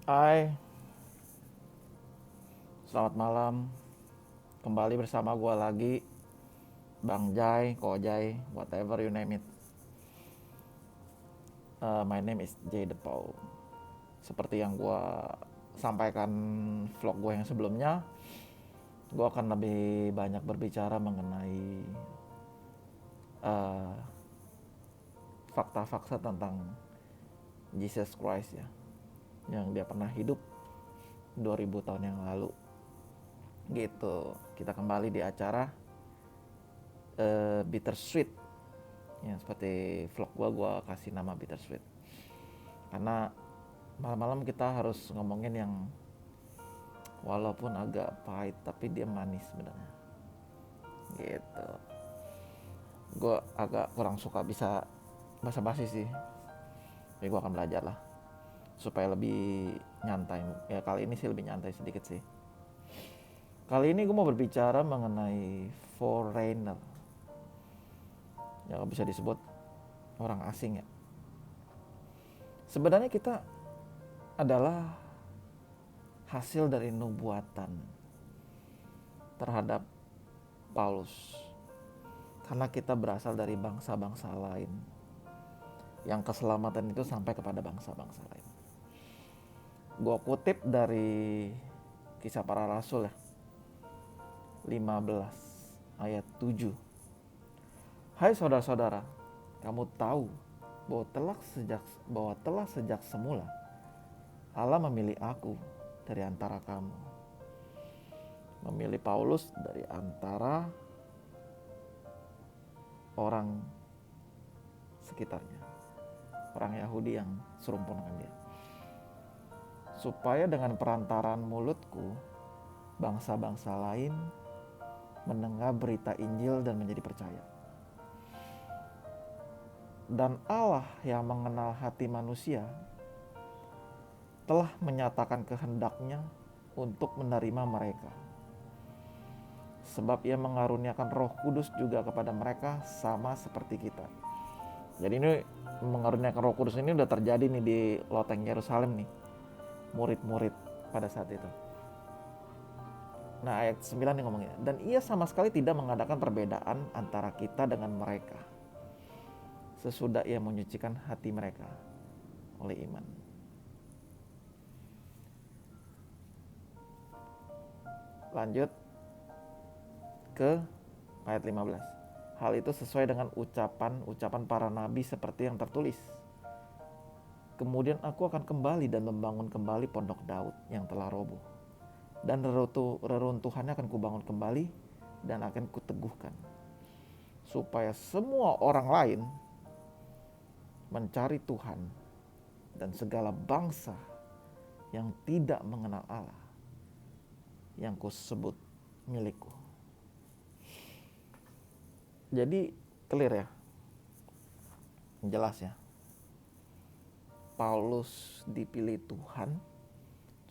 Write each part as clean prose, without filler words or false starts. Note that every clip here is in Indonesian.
Hai, selamat malam. Kembali bersama gua lagi, Bang Jai, Ko Jai, whatever you name it. My name is Jay Depau. Seperti yang gua sampaikan vlog gue yang sebelumnya, gua akan lebih banyak berbicara mengenai uh, fakta-fakta tentang Jesus Christ ya, yang dia pernah hidup 2000 tahun yang lalu. Gitu. Kita kembali di acara Bittersweet. Ya, seperti vlog gua kasih nama Bittersweet. Karena malam-malam kita harus ngomongin yang walaupun agak pahit tapi dia manis sebenarnya. Gitu. Gue agak kurang suka bisa basa-basi sih. Tapi gue akan belajar lah supaya lebih nyantai. Ya kali ini sih lebih nyantai sedikit sih. Kali ini gue mau berbicara mengenai foreigner. Ya bisa disebut orang asing ya. Sebenarnya kita adalah hasil dari nubuatan terhadap Paulus. Karena kita berasal dari bangsa-bangsa lain. Yang keselamatan itu sampai kepada bangsa-bangsa lain. Gua kutip dari Kisah Para Rasul ya. 15 ayat 7. Hai saudara-saudara, kamu tahu bahwa telah sejak semula Allah memilih aku dari antara kamu. Memilih Paulus dari antara orang sekitarnya. Orang Yahudi yang serumpun dengan dia. Supaya dengan perantaraan mulutku, bangsa-bangsa lain mendengar berita Injil dan menjadi percaya. Dan Allah yang mengenal hati manusia telah menyatakan kehendaknya untuk menerima mereka. Sebab ia mengaruniakan Roh Kudus juga kepada mereka sama seperti kita. Jadi ini mengaruniakan Roh Kudus ini udah terjadi nih di loteng Yerusalem nih. Murid-murid pada saat itu. Nah ayat 9 nih ngomongnya. Dan ia sama sekali tidak mengadakan perbedaan antara kita dengan mereka. Sesudah ia menyucikan hati mereka oleh iman. Lanjut ke ayat 15. Hal itu sesuai dengan ucapan para nabi seperti yang tertulis. Kemudian aku akan kembali dan membangun kembali pondok Daud yang telah roboh. Dan reruntuhannya akan kubangun kembali dan akan kuteguhkan. Supaya semua orang lain mencari Tuhan dan segala bangsa yang tidak mengenal Allah yang kusebut milikku. Jadi clear ya, jelas ya. Paulus dipilih Tuhan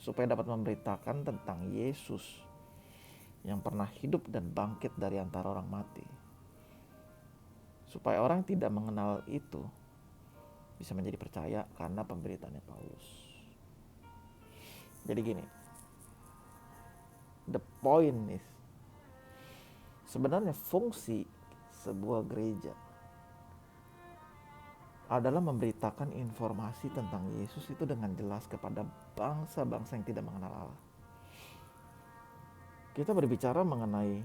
supaya dapat memberitakan tentang Yesus yang pernah hidup dan bangkit dari antara orang mati. Supaya orang tidak mengenal itu bisa menjadi percaya karena pemberitaannya Paulus. Jadi gini, the point is sebenarnya fungsi sebuah gereja adalah memberitakan informasi tentang Yesus itu dengan jelas kepada bangsa-bangsa yang tidak mengenal Allah. Kita berbicara mengenai,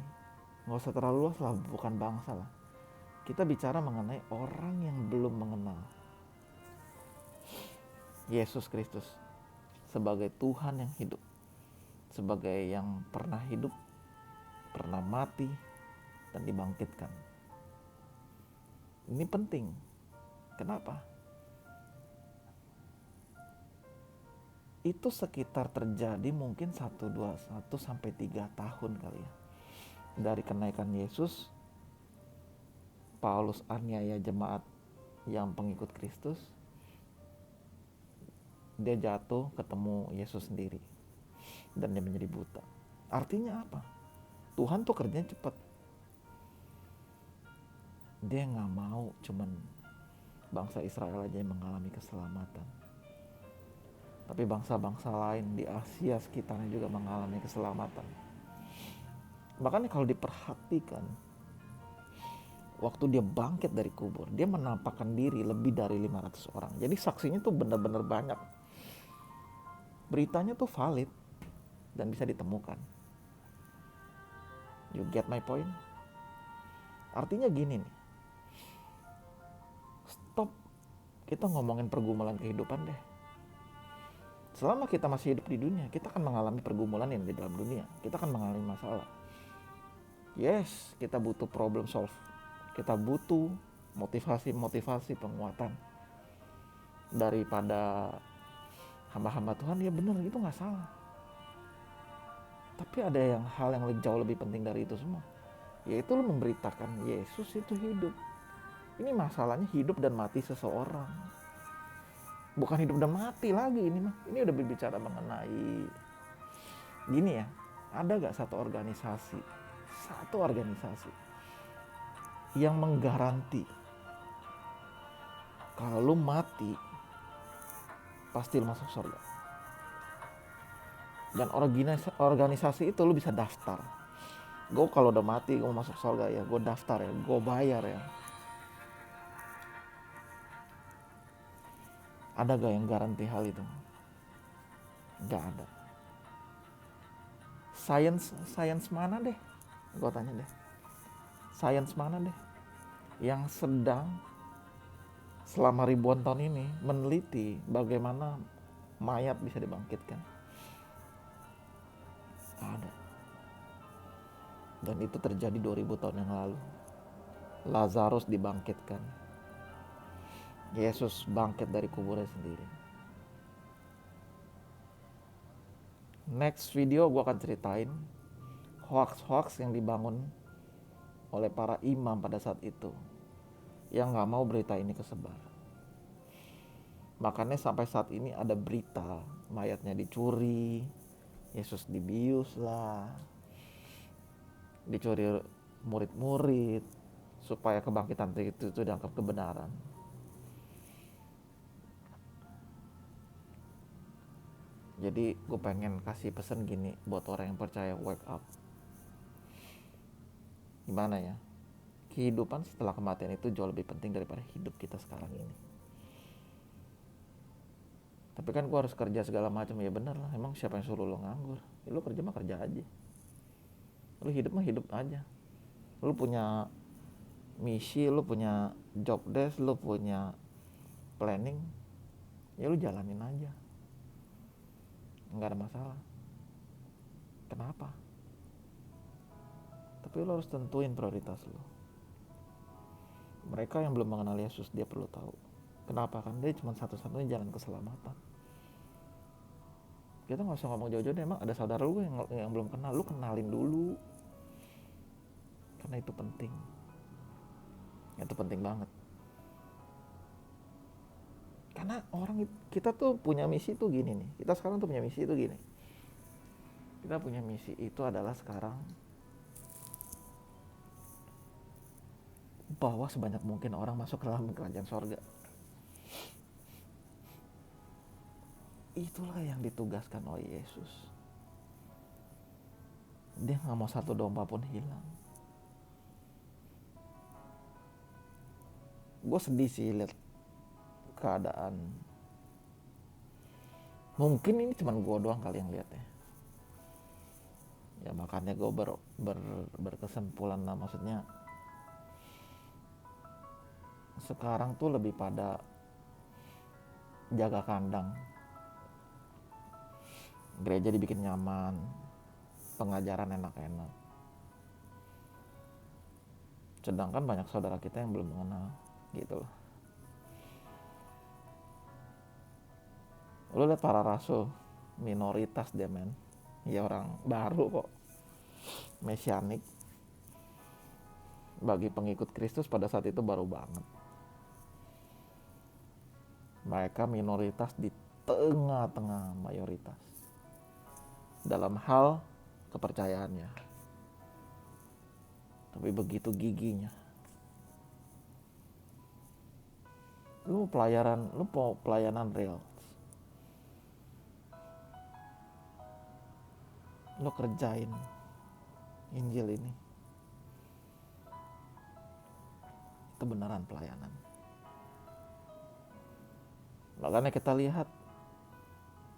nggak usah terlalu luas lah, bukan bangsa lah. Kita bicara mengenai orang yang belum mengenal Yesus Kristus sebagai Tuhan yang hidup, sebagai yang pernah hidup, pernah mati, dan dibangkitkan. Ini penting. Kenapa? Itu sekitar terjadi mungkin 1-3 tahun kali ya. Dari kenaikan Yesus, Paulus aniaya jemaat yang pengikut Kristus, dia jatuh ketemu Yesus sendiri dan dia menjadi buta. Artinya apa? Tuhan tuh kerjanya cepat. Dia gak mau cuman bangsa Israel aja yang mengalami keselamatan. Tapi bangsa-bangsa lain di Asia sekitarnya juga mengalami keselamatan. Makanya kalau diperhatikan, waktu dia bangkit dari kubur, dia menampakkan diri lebih dari 500 orang. Jadi saksinya tuh benar-benar banyak. Beritanya tuh valid dan bisa ditemukan. You get my point? Artinya gini nih, stop kita ngomongin pergumulan kehidupan deh. Selama kita masih hidup di dunia, kita akan mengalami pergumulan yang di dalam dunia. Kita akan mengalami masalah. Yes, kita butuh problem solve. Kita butuh motivasi-motivasi penguatan daripada hamba-hamba Tuhan. Ya benar, itu gak salah. Tapi ada hal yang jauh lebih penting dari itu semua, yaitu lu memberitakan Yesus itu hidup. Ini masalahnya hidup dan mati seseorang. Bukan hidup dan mati lagi ini mah. Ini udah berbicara mengenai gini ya. Ada gak satu organisasi yang menggaranti kalau lu mati pasti lu masuk surga. Dan organisasi itu lu bisa daftar. Gue kalau udah mati gue masuk surga ya, gue daftar ya, gue bayar ya. Ada gak yang garansi hal itu? Gak ada. Science mana deh? Gue tanya deh. Science mana deh yang sedang selama ribuan tahun ini meneliti bagaimana mayat bisa dibangkitkan? Ada. Dan itu terjadi 2000 tahun yang lalu. Lazarus dibangkitkan. Yesus bangkit dari kuburnya sendiri. Next video gue akan ceritain hoax-hoax yang dibangun oleh para imam pada saat itu, yang gak mau berita ini kesebar. Makanya sampai saat ini ada berita mayatnya dicuri, Yesus dibius lah, dicuri murid-murid, supaya kebangkitan itu dianggap kebenaran. Jadi gue pengen kasih pesan gini buat orang yang percaya, wake up. Gimana ya? Kehidupan setelah kematian itu jauh lebih penting daripada hidup kita sekarang ini. Tapi kan gue harus kerja segala macam, ya bener lah. Emang siapa yang suruh lo nganggur? Ya, lo kerja mah kerja aja. Lo hidup mah hidup aja. Lo punya misi, lo punya job desk, lo punya planning, ya lo jalanin aja. Nggak ada masalah. Kenapa? Tapi lo harus tentuin prioritas lo. Mereka yang belum mengenal Yesus, dia perlu tahu. Kenapa? Kan dia cuma satu-satunya jalan keselamatan. Kita nggak usah ngomong jauh-jauh deh, emang ada saudara lu yang belum kenal, lu kenalin dulu. Karena itu penting. Itu penting banget. Karena kita tuh punya misi tuh gini nih. Kita sekarang tuh punya misi tuh gini. Kita punya misi itu adalah sekarang bahwa sebanyak mungkin orang masuk ke dalam kerajaan sorga. Itulah yang ditugaskan oleh Yesus. Dia gak mau satu domba pun hilang. Gue sedih sih lihat keadaan. Mungkin ini cuma gue doang kali yang lihatnya. Ya makanya gue berkesimpulan lah, maksudnya sekarang tuh lebih pada jaga kandang. Gereja dibikin nyaman, pengajaran enak-enak. Sedangkan banyak saudara kita yang belum mengenal gitu loh. Lu lihat para rasul, minoritas dia men. Ya orang baru kok, mesianik. Bagi pengikut Kristus pada saat itu baru banget. Mereka minoritas di tengah-tengah mayoritas dalam hal kepercayaannya. Tapi begitu giginya. Lu mau pelayanan real. lo kerjain Injil ini. Itu beneran pelayanan. Makanya kita lihat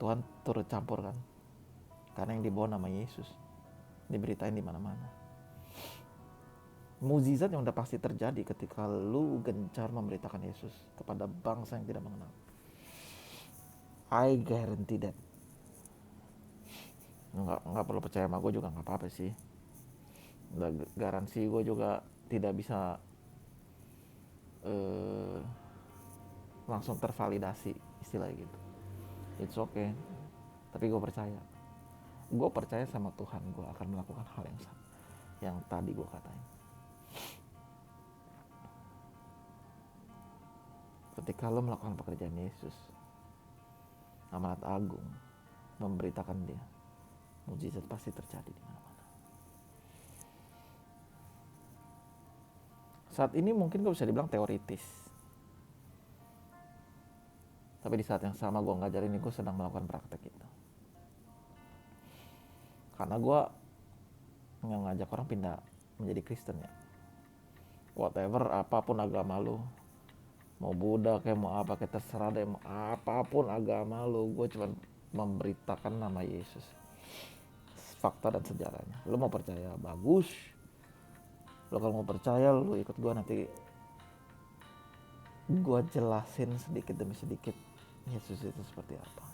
Tuhan turut campur kan, karena yang dibawa nama Yesus diberitain di mana-mana. Mukjizat yang udah pasti terjadi ketika lu gencar memberitakan Yesus kepada bangsa yang tidak mengenal. I guarantee that. Nggak perlu percaya sama gue juga nggak apa-apa sih. Garansi gue juga tidak bisa langsung tervalidasi istilahnya gitu. It's okay. Tapi gue percaya sama Tuhan, gue akan melakukan hal yang sama yang tadi gue katain. Ketika lo melakukan pekerjaan Yesus, amanat agung, memberitakan dia, mukjizat pasti terjadi di mana-mana. Saat ini mungkin gue bisa dibilang teoritis, tapi di saat yang sama gue ngajarin ini, gue sedang melakukan praktek itu. Karena gue nggak ngajak orang pindah menjadi Kristen ya. Whatever, apapun agama lu, mau Buddha kayak mau apa, kayak terserah deh, mau apapun agama lu, gue cuma memberitakan nama Yesus, fakta dan sejarahnya. Lu mau percaya bagus, lu kalau mau percaya lu ikut gue, nanti gue jelasin sedikit demi sedikit Yesus itu seperti apa.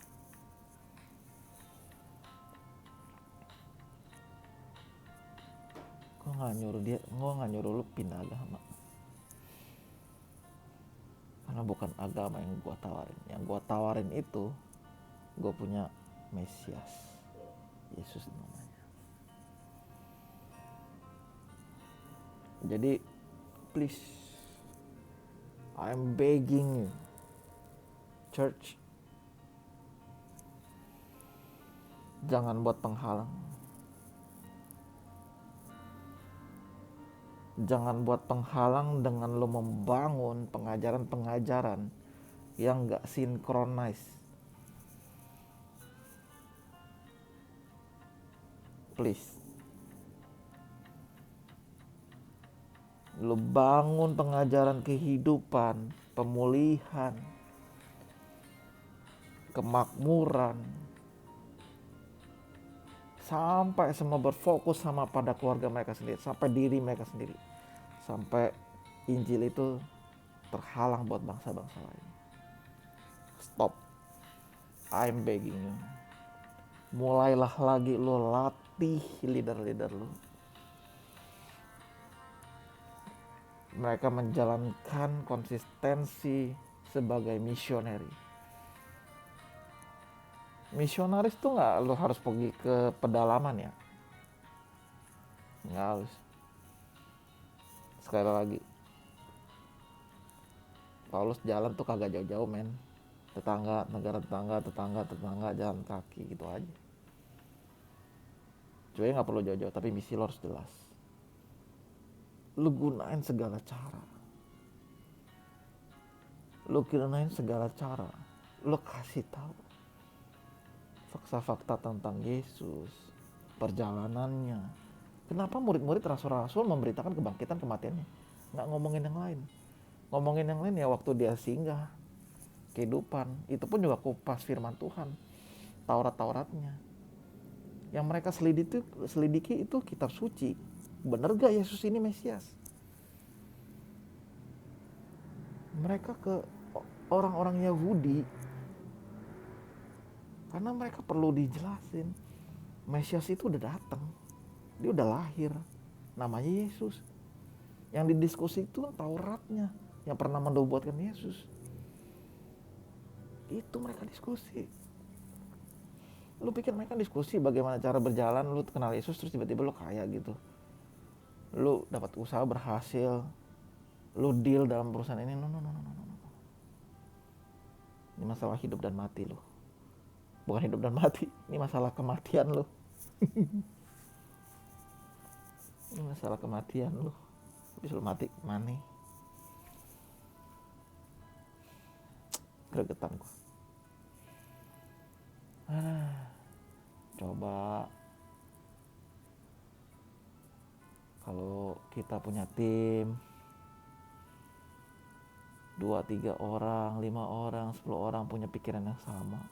Gue nggak nyuruh lu pindah agama, karena bukan agama yang gue tawarin. Yang gue tawarin itu, gue punya Mesias, Yesus namanya. Jadi please, I'm begging you, church, jangan buat penghalang. Jangan buat penghalang dengan lo membangun pengajaran-pengajaran yang gak sinkronis. Please. Lo bangun pengajaran kehidupan, pemulihan, kemakmuran, sampai semua berfokus sama pada keluarga mereka sendiri, sampai diri mereka sendiri, sampai Injil itu terhalang buat bangsa-bangsa lain. Stop. I'm begging you. Mulailah lagi lo latih leader-leader lo. Mereka menjalankan konsistensi sebagai misioneri. Misionaris tuh gak lo harus pergi ke pedalaman ya. Gak harus. Sekali lagi, Paulus jalan tuh kagak jauh-jauh men. Negara tetangga, jalan kaki gitu aja. Cuy gak perlu jauh-jauh, tapi misi lo harus jelas. Lu gunain segala cara. Lu kasih tahu fakta-fakta tentang Yesus, perjalanannya. Kenapa murid-murid rasul-rasul memberitakan kebangkitan kematiannya? Nggak ngomongin yang lain. Ngomongin yang lain ya waktu dia singgah kehidupan. Itu pun juga kupas firman Tuhan, Taurat-Tauratnya. Yang mereka selidiki itu kitab suci. Bener gak Yesus ini Mesias? Mereka ke orang-orang Yahudi, karena mereka perlu dijelasin Mesias itu udah datang, dia udah lahir, namanya Yesus. Yang didiskusi itu Tauratnya yang pernah mendobuatkan Yesus. Itu mereka diskusi. Lu pikir mereka diskusi bagaimana cara berjalan, lu kenal Yesus terus tiba-tiba lu kaya gitu, lu dapat usaha berhasil, lu deal dalam perusahaan ini? No. Ini masalah hidup dan mati lo. Bukan hidup dan mati, ini masalah kematian lo. Ini masalah kematian lo. Habis lo mati, mana? Gregetan gue. Coba Kalau kita punya tim 2, 3 orang, 5 orang, 10 orang punya pikiran yang sama,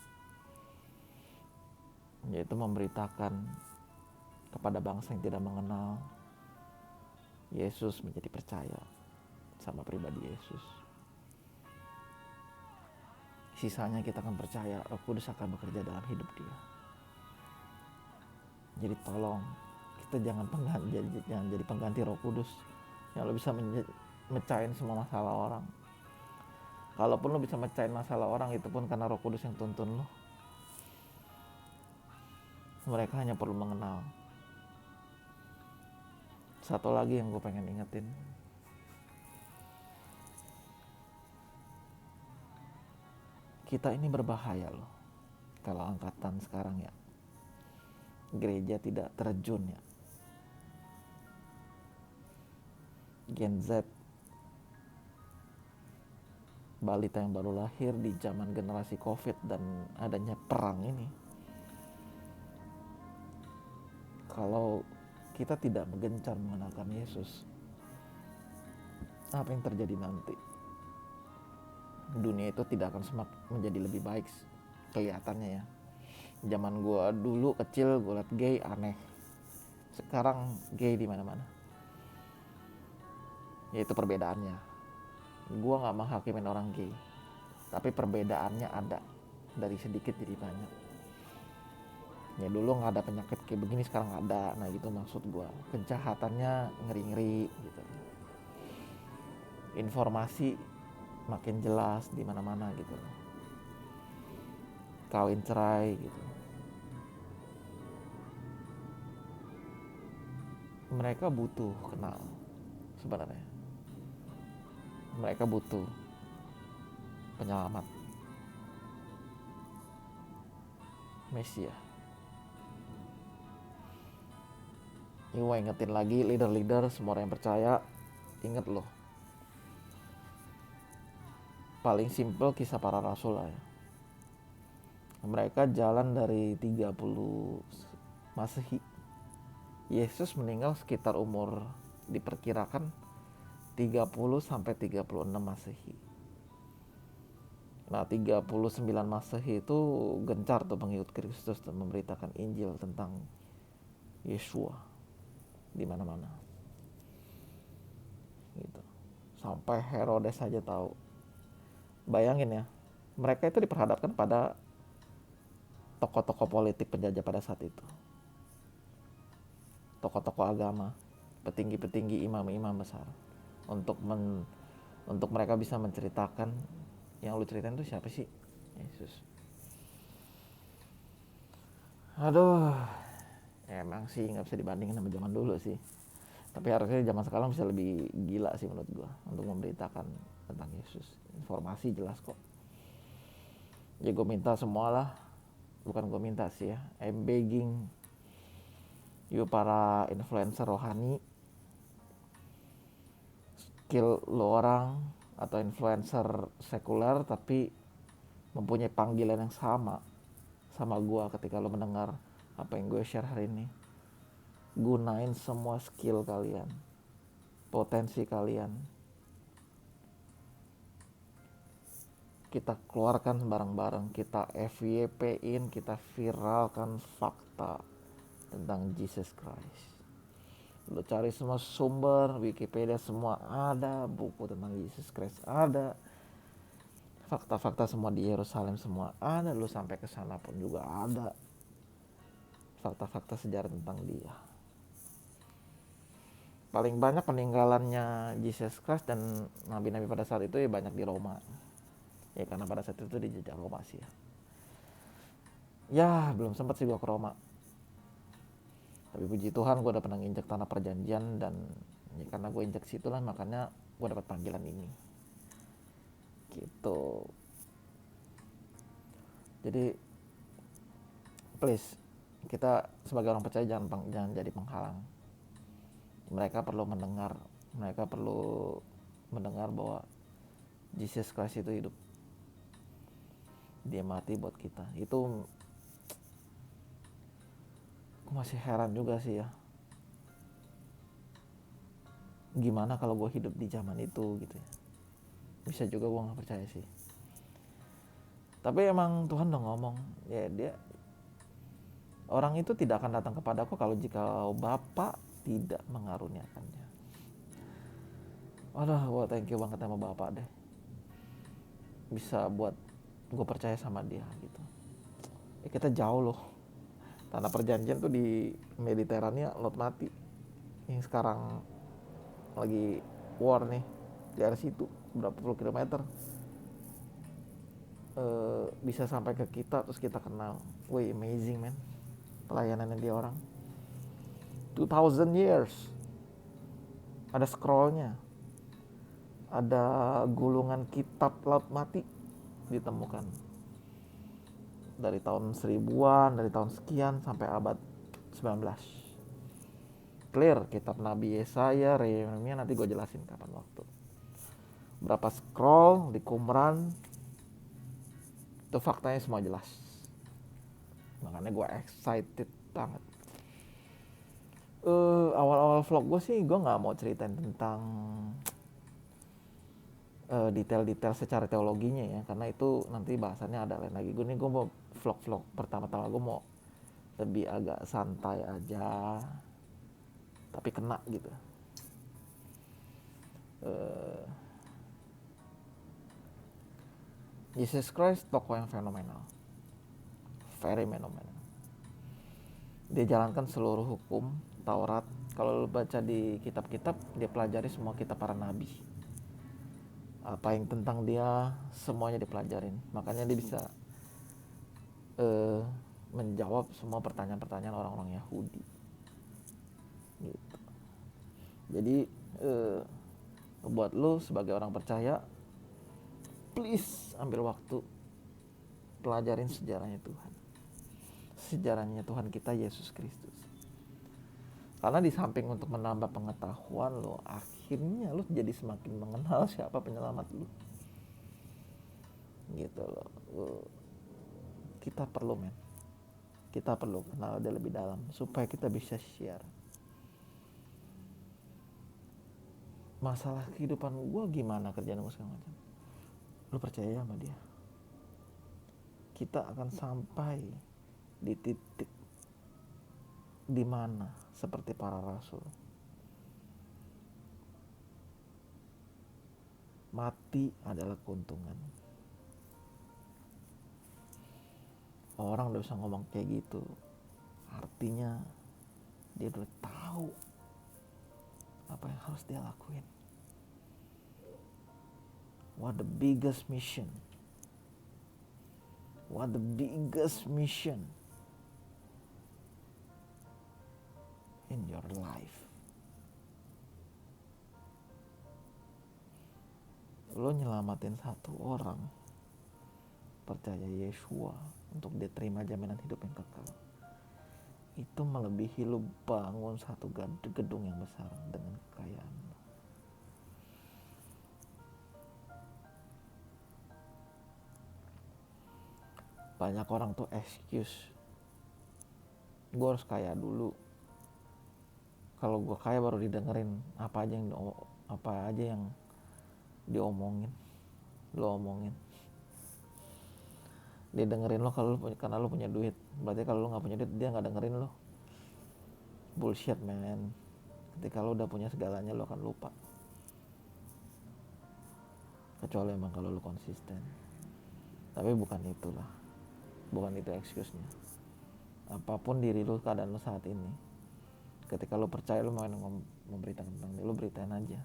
yaitu memberitakan kepada bangsa yang tidak mengenal Yesus menjadi percaya sama pribadi Yesus. Sisanya kita akan percaya Roh Kudus akan bekerja dalam hidup dia. Jadi tolong kita jangan jadi pengganti Roh Kudus yang lo bisa mecahin semua masalah orang. Kalaupun lo bisa mecahin masalah orang, itu pun karena Roh Kudus yang tuntun lo. Mereka hanya perlu mengenal. Satu lagi yang gue pengen ingetin, kita ini berbahaya loh kalau angkatan sekarang ya. Gereja tidak terjun ya. Gen Z, balita yang baru lahir di zaman generasi COVID dan adanya perang ini. Kalau kita tidak gencar mengenalkan Yesus, apa yang terjadi nanti? Dunia itu tidak akan semakin menjadi lebih baik kelihatannya ya. Zaman gue dulu kecil, gue liat gay aneh. Sekarang gay di mana-mana. Yaitu perbedaannya. Gue nggak menghakimin orang gay, tapi perbedaannya ada, dari sedikit jadi banyak. Ya dulu nggak ada penyakit kayak begini, sekarang ada. Nah gitu maksud gue. Kejahatannya ngeri-ngeri gitu. Informasi makin jelas di mana-mana gitu. Kawin cerai gitu. Mereka butuh kenal sebenarnya. Mereka butuh penyelamat, Mesia. Ini gue ingetin lagi leader-leader, semua orang yang percaya, inget loh. Paling simple kisah para rasul lah ya. Mereka jalan dari 30 Masehi. Yesus meninggal sekitar umur diperkirakan 30 sampai 36 Masehi. Nah 39 Masehi itu gencar tuh pengikut Kristus dan memberitakan Injil tentang Yeshua di mana-mana. Gitu. Sampai Herodes saja tahu. Bayangin ya, mereka itu diperhadapkan pada tokoh-tokoh politik penjajah pada saat itu. Tokoh-tokoh agama, petinggi-petinggi, imam-imam besar. Untuk mereka bisa menceritakan, yang lu ceritain itu siapa sih? Yesus. Aduh, emang sih nggak bisa dibandingin sama zaman dulu sih. Tapi harusnya zaman sekarang bisa lebih gila sih menurut gua untuk memberitakan tentang Yesus. Informasi jelas kok. Ya gue minta semualah, bukan gue minta sih ya, I'm begging you para influencer rohani, skill lo orang atau influencer sekuler tapi mempunyai panggilan yang sama gue ketika lo mendengar apa yang gue share hari ini. Gunain semua skill kalian, potensi kalian, kita keluarkan bareng-bareng, kita FYP-in, kita viralkan fakta tentang Jesus Christ. Lo cari semua sumber, Wikipedia semua ada, buku tentang Jesus Christ ada, fakta-fakta semua di Yerusalem semua ada, lo sampai ke sana pun juga ada fakta-fakta sejarah tentang dia. Paling banyak peninggalannya Jesus Christ dan nabi-nabi pada saat itu ya banyak di Roma. Ya karena pada saat itu dijajah Roma sih ya. Ya belum sempat sih gue ke Roma. Tapi puji Tuhan gue udah pernah nginjek tanah perjanjian dan ya karena gue injek situ lah makanya gue dapat panggilan ini. Gitu. Jadi please, kita sebagai orang percaya jangan jadi penghalang. Mereka perlu mendengar bahwa Jesus Christ itu hidup. Dia mati buat kita. Itu aku masih heran juga sih ya. gimana kalau gue hidup di zaman itu gitu ya. Bisa juga gue nggak percaya sih. Tapi emang Tuhan udah ngomong, ya dia, orang itu tidak akan datang kepadaku kalau jika Bapa tidak mengaruniakannya. Waduh, gue thank you banget sama Bapa deh. Bisa buat gue percaya sama dia gitu. Ya kita jauh loh. Tanah perjanjian tuh di Mediterania Laut Mati. Yang sekarang lagi war nih di area situ berapa puluh kilometer. Bisa sampai ke kita terus kita kenal. Wih, amazing man. Pelayanannya dia orang 2000 years. Ada scrollnya, ada gulungan kitab Laut Mati ditemukan dari tahun 1000-an, dari tahun sekian sampai abad 19. Clear kitab Nabi Yesaya, Yeremia, nanti gue jelasin kapan waktu. Berapa scroll di Qumran, itu faktanya semua jelas. Makanya gue excited banget. Awal-awal vlog gue sih gue nggak mau ceritain tentang detail-detail secara teologinya ya, karena itu nanti bahasannya ada lain lagi. Gue mau vlog pertama-tama gue mau lebih agak santai aja, tapi kena gitu. Jesus Christ tokoh yang fenomenal, very fenomenal. Dia jalankan seluruh hukum Taurat. Kalau lu baca di kitab-kitab, dia pelajari semua kitab para nabi. Apa yang tentang dia semuanya dipelajarin. Makanya dia bisa menjawab semua pertanyaan-pertanyaan orang-orang Yahudi gitu. Jadi buat lo sebagai orang percaya, please ambil waktu pelajarin sejarahnya Tuhan, sejarahnya Tuhan kita Yesus Kristus. Karena di samping untuk menambah pengetahuan lo, akhirnya lo jadi semakin mengenal siapa penyelamat lo gitu loh. Kita perlu kenal dia lebih dalam supaya kita bisa share masalah kehidupan gue gimana, kerjaan gue segala macam. Lo percaya sama dia, kita akan sampai di titik di mana seperti para rasul, mati adalah keuntungan. Orang udah bisa ngomong kayak gitu, artinya dia udah tahu apa yang harus dia lakuin. What the biggest mission in your life. Lo nyelamatin satu orang, percaya Yeshua untuk diterima jaminan hidup yang kekal, itu melebihi lo bangun satu gedung yang besar dengan kekayaan. Banyak orang tuh excuse, gue harus kaya dulu, kalau gue kaya baru didengerin apa aja yang diomongin, lo omongin. Dia dengerin lo karena lo punya duit. Berarti kalau lo nggak punya duit, dia nggak dengerin lo. Bullshit man. Ketika lo udah punya segalanya, lo akan lupa. Kecuali emang kalau lo konsisten. Tapi bukan itu excuse-nya. Apapun diri lo, keadaan lo saat ini, ketika lo percaya lo mau memberitakan tentang dia, lo beritain aja.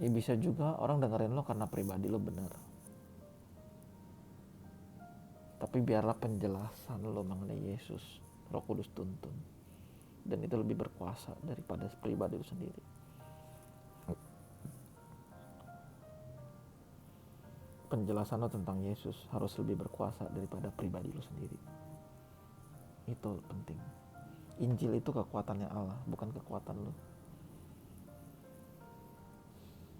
Ya bisa juga orang dengerin lo karena pribadi lo benar. Tapi biarlah penjelasan lo mengenai Yesus, Roh Kudus tuntun. Dan itu lebih berkuasa daripada pribadi lo sendiri. Penjelasan lo tentang Yesus harus lebih berkuasa daripada pribadi lo sendiri. Itu penting. Injil itu kekuatannya Allah, bukan kekuatan lo.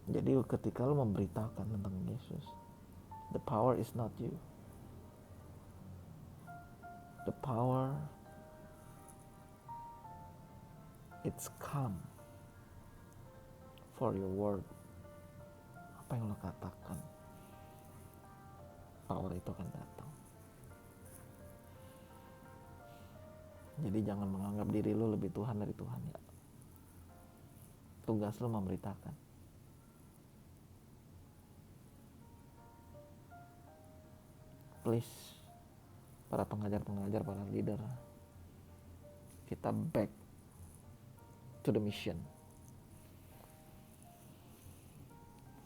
Jadi ketika lo memberitakan tentang Yesus, the power is not you. The power It's come for your word. Apa yang lo katakan, power itu akan datang. Jadi jangan menganggap diri lo lebih Tuhan dari Tuhan ya. Tugas lo memberitakan. Please, para pengajar-pengajar, para leader, kita back to the mission.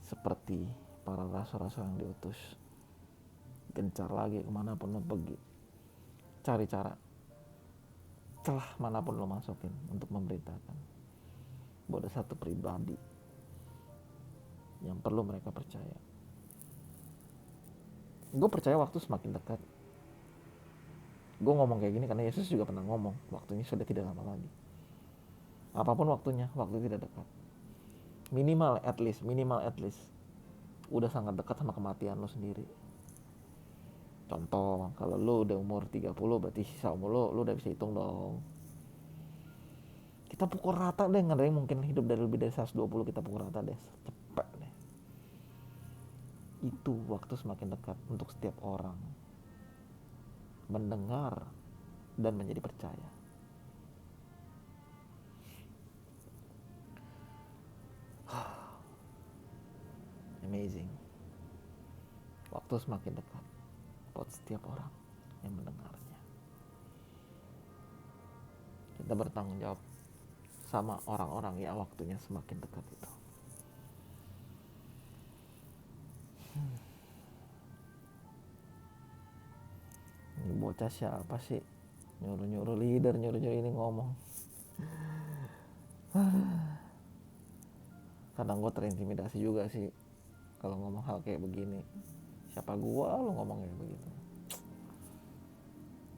Seperti para rasul-rasul yang diutus, gencar lagi kemanapun lo pergi, cari cara, celah manapun lo masukin untuk memberitakan bahwa ada satu pribadi yang perlu mereka percaya. Gue percaya waktu semakin dekat. Gue ngomong kayak gini karena Yesus juga pernah ngomong, waktunya sudah tidak lama lagi. Apapun waktunya, waktu tidak dekat. Minimal at least, udah sangat dekat sama kematian lo sendiri. Contoh, kalau lo udah umur 30, berarti sisa umur lo udah bisa hitung dong. Kita pukul rata deh, nggak ada yang mungkin hidup dari lebih dari 120, kita pukul rata deh, cepet deh. Itu waktu semakin dekat untuk setiap orang mendengar dan menjadi percaya. Amazing. Waktu semakin dekat buat setiap orang yang mendengarnya. Kita bertanggung jawab sama orang-orang yang waktunya semakin dekat itu. Ini bocah siapa sih? Nyuruh-nyuruh leader, nyuruh-nyuruh ini ngomong. Kadang gue terintimidasi juga sih kalau ngomong hal kayak begini. Siapa gua lo ngomong kayak begitu?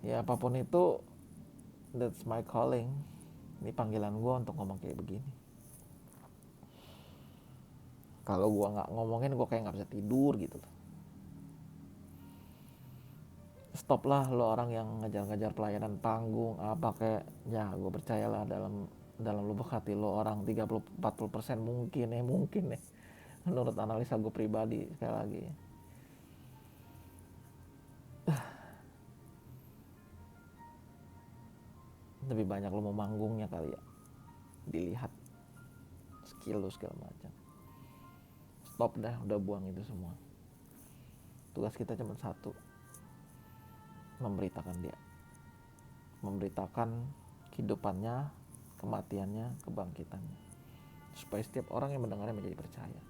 Ya apapun itu, that's my calling. Ini panggilan gua untuk ngomong kayak begini. Kalau gua nggak ngomongin, gua kayak nggak bisa tidur gitu. Stop lah lo orang yang ngejar-ngejar pelayanan panggung apa kayak, ya gue percayalah dalam lubuk hati lo orang 30-40% mungkin menurut analisa gue pribadi. Sekali lagi, lebih banyak lo mau manggungnya kali ya, dilihat skill lo segala macam. Stop dah, udah buang itu semua. Tugas kita cuma satu, memberitakan dia, memberitakan kehidupannya, kematiannya, kebangkitannya, supaya setiap orang yang mendengarnya menjadi percaya.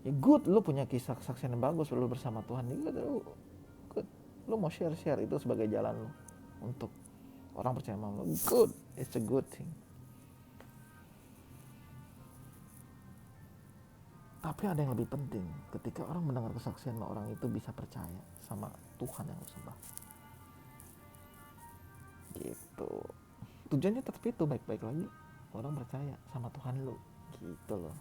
Ya good, lu punya kisah kesaksian yang bagus, lu bersama Tuhan, good. Lu mau share itu sebagai jalan lu untuk orang percaya sama lu, good, it's a good thing. Tapi ada yang lebih penting, ketika orang mendengar kesaksian, orang itu bisa percaya sama Tuhan yang lu sembah. Gitu. Tujuannya tetap itu, baik-baik lagi, orang percaya sama Tuhan lu, gitu loh.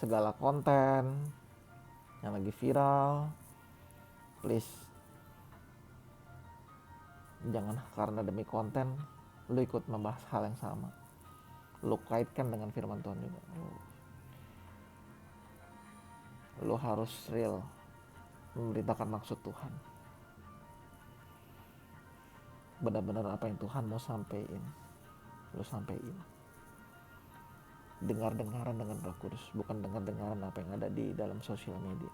Segala konten yang lagi viral, please jangan karena demi konten lu ikut membahas hal yang sama, lu kaitkan dengan firman Tuhan juga. Lu harus real memberitakan maksud Tuhan, benar-benar apa yang Tuhan mau sampaikan, lu sampaikan. Dengar-dengaran dengan Roh Kudus, bukan dengar-dengaran apa yang ada di dalam sosial media.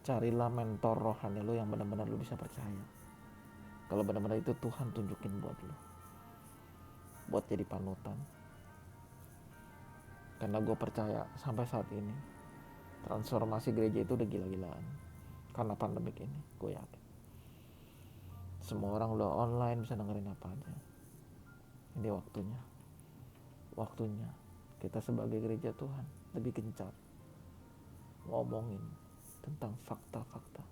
Carilah mentor rohani lu yang benar-benar lu bisa percaya. Kalau benar-benar itu Tuhan tunjukin buat lu, buat jadi panutan. Karena gue percaya sampai saat ini transformasi gereja itu udah gila-gilaan karena pandemik ini. Gue yakin semua orang udah online, bisa dengerin apa aja. Ini waktunya kita sebagai gereja Tuhan lebih gencar ngomongin tentang fakta-fakta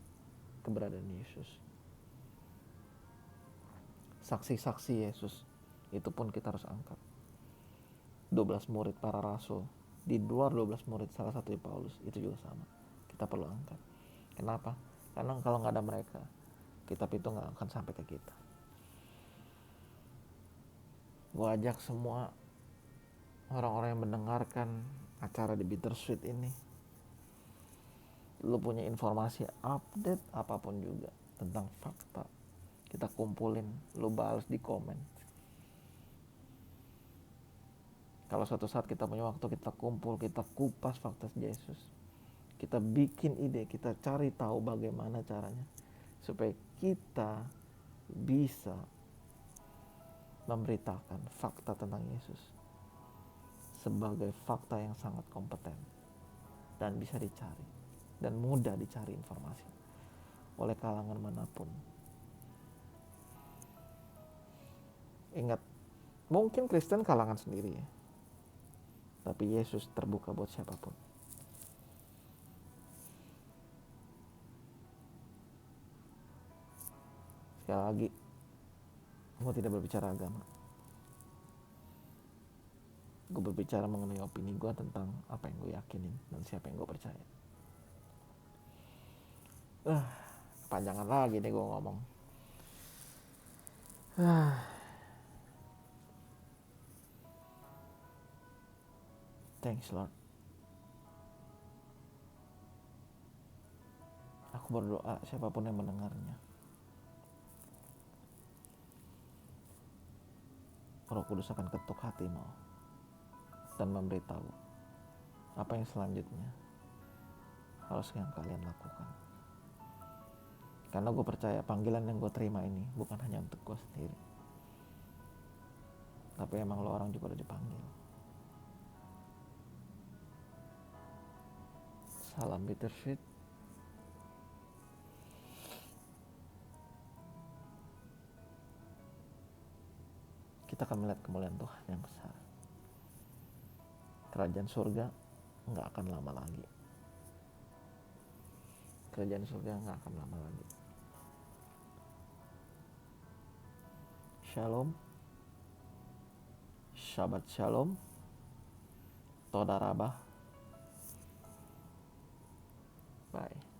keberadaan Yesus, saksi-saksi Yesus. Itu pun kita harus angkat. 12 murid para rasul di luar 12 murid, salah satu Paulus, itu juga sama. Kita perlu angkat. Kenapa? Karena kalau nggak ada mereka, kitab itu nggak akan sampai ke kita. Gue ajak semua orang-orang yang mendengarkan acara di Bittersweet ini, lu punya informasi update apapun juga tentang fakta, kita kumpulin, lu balas di komen. Kalau suatu saat kita punya waktu, kita kumpul, kita kupas fakta Yesus, kita bikin ide, kita cari tahu bagaimana caranya supaya kita bisa memberitakan fakta tentang Yesus sebagai fakta yang sangat kompeten dan bisa dicari dan mudah dicari informasi oleh kalangan manapun. Ingat, mungkin Kristen kalangan sendiri ya, tapi Yesus terbuka buat siapapun. Sekali lagi, gue tidak berbicara agama. Gue berbicara mengenai opini gue tentang apa yang gue yakinin dan siapa yang gue percaya. Panjangan lagi nih gue ngomong. Thanks Lord. Aku berdoa siapapun yang mendengarnya, Roh Kudus akan ketuk hatimu dan memberitahu apa yang selanjutnya harus yang kalian lakukan. Karena gue percaya panggilan yang gue terima ini bukan hanya untuk gue sendiri, tapi emang lo orang juga udah dipanggil. Salam Bittersweet. Kita akan melihat kemuliaan Tuhan yang besar. Kerajaan surga nggak akan lama lagi. Kerajaan surga nggak akan lama lagi. Shalom. Shabbat shalom. Toda rabah. Bye.